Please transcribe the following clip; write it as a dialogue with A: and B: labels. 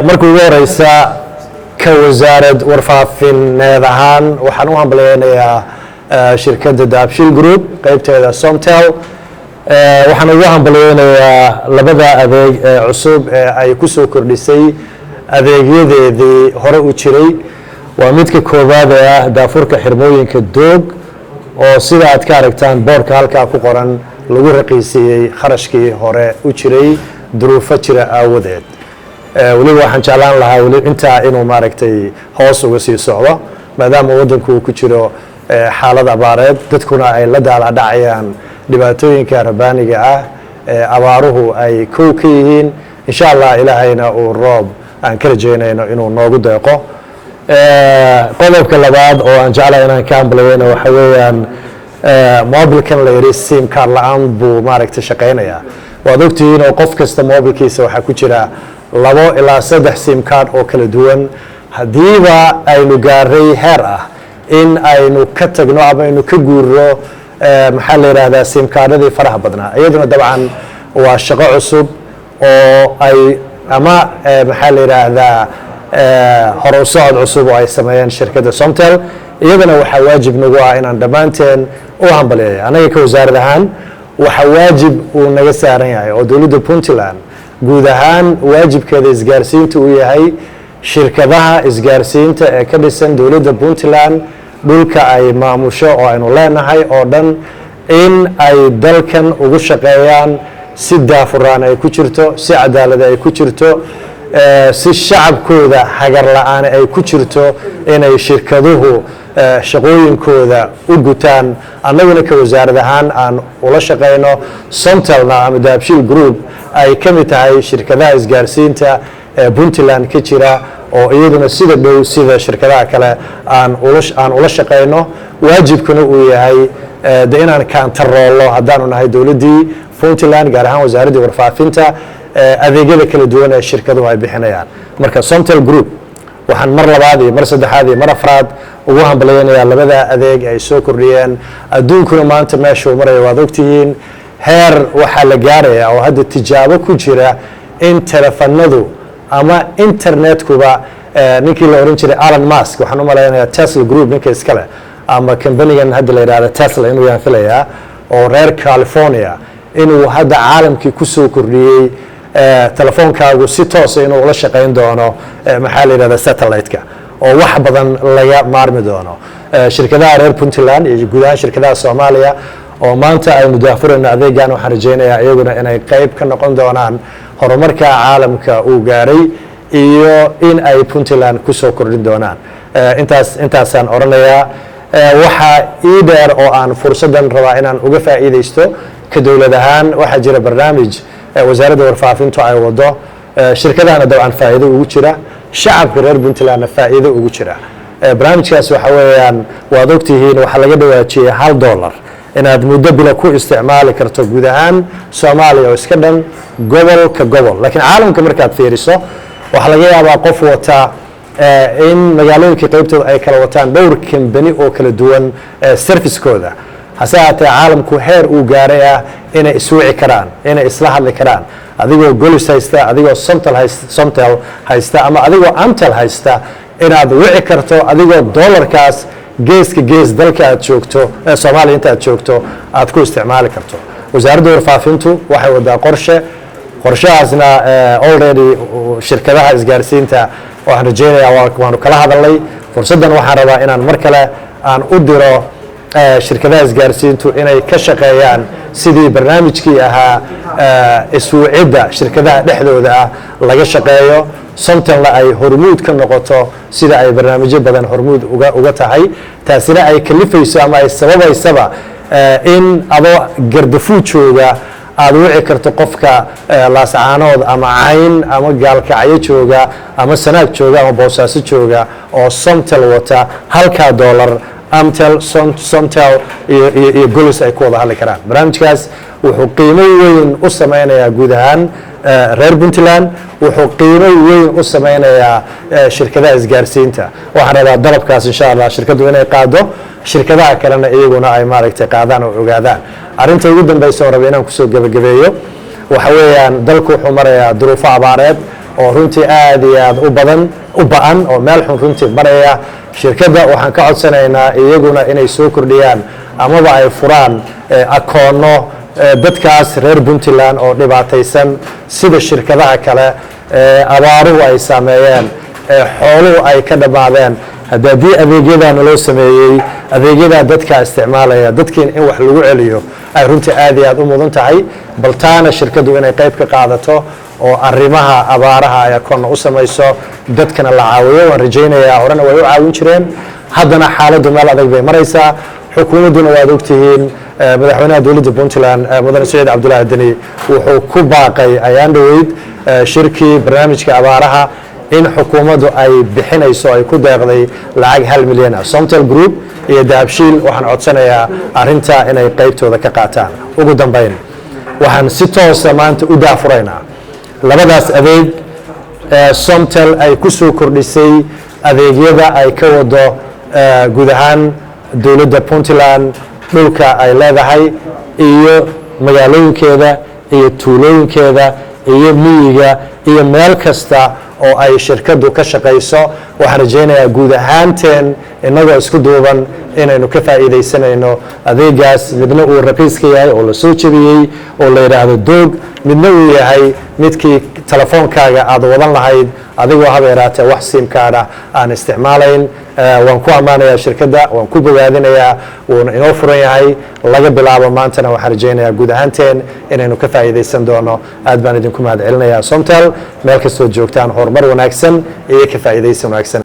A: markii ugu horeysa ka wasaarad warfaafineed ahaan waxaan u hambaleynayaa shirkadda Dahabshiil Group qaybteeda Somtel waxaan ugu hambaleynayaa labada adeeg cusub ee ay ku soo kordhisay adeegyadeedii hore u jiray waa midka koobaad ah daafurka xirmooyinka doog oo sida aad ka aragtaan boorka halkaa ku qoran lagu raqiisiyey kharashkii hore u jiray duruufo jira aawadeed waliba waxaan jeclaan lahaa wali intaa inuu maaragtay hoos uga sii socdo maadaama waddanku uu ku jiro xaalad abaareed dadkuna ay la daaladhacayaan dhibaatooyinka rabaaniga ah abaaruhu ay kow ka yihiin insha allah ilaahayna uu roob aan ka rajaynayno inuu noogu deeqo qodobka labaad oo aan jeclahay inaan ka hambaleyno waxa weeyaan mobilkan la yidhi sim card la-aan buu maaragtay shaqaynayaa waad ogtihiin oo qof kasta mobilkiisa waxaa ku jira 2 ilaa 3 sim card oo kala duwan haddiiba aynu gaaray heer ah in aynu ka tagno ama aynu ka guurno maxaa la yidhaahdaa sim cardadii faraha badnaa iyaduna dabcan waa shaqo cusub oo ay ama maxaa la yidhaahdaa hore u socod cusub oo ay sameeyeen shirkadda Somtel iyadana waxaa waajib nagu ah inaan dhammaanteen u hambaleeyo anaga ka wasaarad ahaan waxa waajib uu naga saaran yahay oo dowladda Puntland guud ahaan waajibkeeda isgaarsiinta uu yahay shirkadaha isgaarsiinta ee ka dhisan dowladda Puntland dhulka ay maamusho oo aynu leenahay oo dhan in ay dalkan ugu shaqeeyaan si daafuraan ay ku jirto si cadaalad ay ku jirto si shacabkooda hagar la'aan ay ku jirto inay shirkaduhu shaqooyinkooda u gutaan annaguna ka wasaarad ahaan aan ula shaqeyno Somtelna ama Dahabshiil Group ay ka mid tahay shirkadaha isgaarsiinta ee Puntland ka jira oo iyaduna sida dhow sida shirkadaha kale aan ula shaqeyno waajibkuna uu yahay inaan kaantaroolo haddaanu nahay dowladdii Puntland gaar ahaan wasaaraddii warfaafinta adeegyada kala duwan ee shirkaduhu ay bixinayaan marka Somtel Group waxaan mar labaad iyo mar saddexaad iyo mar afraad ugu hambaleynayaa labada adeeg ay soo kordhiyeen adduunkuna maanta meeshuu maraya waad ogtihiin heer waxaa la gaarayaa oo hadda tijaabo ku jira in telefanadu ama internetkuba ninkii la oran jiray Elon Musk waxaan u maleynayaa Tesla Group ninka iskale ama company-gan hadda la yiraahdo Tesla inuu yaan filayaa oo reer California inuu hadda caalamkii ku soo kordhiyey telefoonkaagu si toos inuu ula shaqeyn doono maxaa la yiraahdaa satellite-ka oo wax badan laga maarmi doono shirkadaha reer Puntland iyo guud ahaan shirkadaha Soomaaliya oo maanta aynu daafurayno adeegan waxaan rajaynayaa iyaguna inay qayb ka noqon doonaan horumarka caalamka uu gaaray iyo in ay Puntland ku soo kordhin doonaan intaasaan oranayaa waxaa ii dheer oo aan fursadan rabaa inaan uga faa'iideysto ka dowlad ahaan waxaa jira barnaamij wasaaradda warfaafintu ay wado shirkadahana dabcan faa'iido ugu jira shacabka reer Puntlandna faa'iido ugu jira barnaamijkaas waxa weeyaan waad ogtihiin waxa laga dhawaajiyay $1 inaad muddo bila ku isticmaali karto guud ahaan Soomaaliya oo iska dhan gobol ka gobol laakiin caalamka markaad fiiriso waxa laga yaabaa qof wata in magaalooyinka qaybtooda ay kala wataan dhowr company oo kala duwan service-kooda hase haatee caalamku heer uu gaaray ah inay iswici karaan inay isla hadli karaan adigoo Golis haysta adigoo Somtel haysta ama adigoo Amtel haysta inaad wici karto adigoo dollarkaas geeska gees dalka aad joogto Soomaaliya inta aad joogto aad ku isticmaali karto wasaaradda warfaafintu waxay wadaa qorshahaasna already shirkadaha isgaarsiinta waxaan rajaynayaa waanu kala hadalnay fursaddan waxaan rabaa inaan mar kale aan u diro shirkadaha isgaarsiintu inay ka shaqeeyaan sidii barnaamijkii ahaa iswuucidda shirkadaha dhexdooda ah laga shaqeeyo Somtelna ay hormuud ka noqoto sida ay barnaamijyo badan hormuud uga tahay taasina ay kalifayso ama ay sababaysaba in adoo gardafuud jooga aad wici karto qofka laascaanood ama cayn ama gaalkacyo jooga ama sanaag jooga ama boosaaso jooga oo Somtel wata $1 Amtel Somtel iyo Golis ay ku wada hadli karaan barnaamijkaas wuxuu qiimo weyn u sameynayaa guud ahaan reer Puntland wuxuu qiimo weyn u sameynayaa shirkadaha isgaarsiinta waxaan rabaa dalabkaas insha Allah shirkadu inay qaado shirkadaha kalena iyaguna ay maaragtay qaadaan oo ogaadaan arinta ugu dambaysa oo rabay inaan ku soo gabagabeeyo waxa weeyaan dalku wuxuu marayaa duruufo abaareed oo runtii aad iyo aad u ba'an oo meel xun runtii maraya. shirkadda waxaan ka codsanaynaa iyaguna inay soo kordhiyaan amaba ay furaan akoono dadkaas reer Puntland oo dhibaataysan sida shirkadaha kale abaaruhu ay saameeyeen xooluhu ay ka dhammaadeen. haddii adeegyada loo sameeyey adeegyada dadka isticmaalaya dadkiin in wax lagu celiyo ay runtii aad iyo aad u mudan tahay, bal taana shirkaddu inay qayb ka qaadato oo arrimaha abaaraha ay akoon u samayso dadkana la caawiyo. waan rajaynayaa horena way u caawin jireen, haddana xaaladdu meel adag bay maraysaa. xukuumadduna waad ogtihiin madaxweynaha dowladda Puntland mudane Siciid Cabdulaahi Deni wuxuu ku baaqay ayaan dhoweyd shirkii barnaamijka abaaraha in xukuumaddu ay bixinayso ay ku deeqday lacag 1 milyan ah. Somtel Group iyo Dahabshiil waxaan codsanayaa arrintaa inay qaybtooda ka qaataan. ugu dambayn waxaan si toosa maanta u daafuraynaa labadaas adeeg Somtel ay ku soo kordhisay adeegyada ay ka wado guud ahaan dowladda Puntland dhulka ay leedahay iyo magaalooyinkeeda iyo tuulooyinkeeda iyo miyiga iyo meel kasta oo ay shirkaddu ka shaqayso. waxaan rajaynayaa guud ahaanteen innagoo isku duuban inaynu ka faa'iidaysanayno adeegaas. midna uu raqiiska yahay oo la soo jebiyey oo la yidhaahdo doog, midna uu yahay midkii telefoonkaaga aad wadan lahayd adigoo haba yaraatee wax simkaadha aan isticmaalayn. waan ku ammaanayaa shirkadda, waan ku bogaadinayaa, wuuna inoo furan yahay laga bilaabo maantana. waxaan rajaynayaa guud ahaanteen inaynu ka faa'iidaysan doono. aad baan idinku mahad celinayaa Somtel, meel kastoo joogtaan horumar wanaagsan iyo ka faa'iidaysan wanaagsan.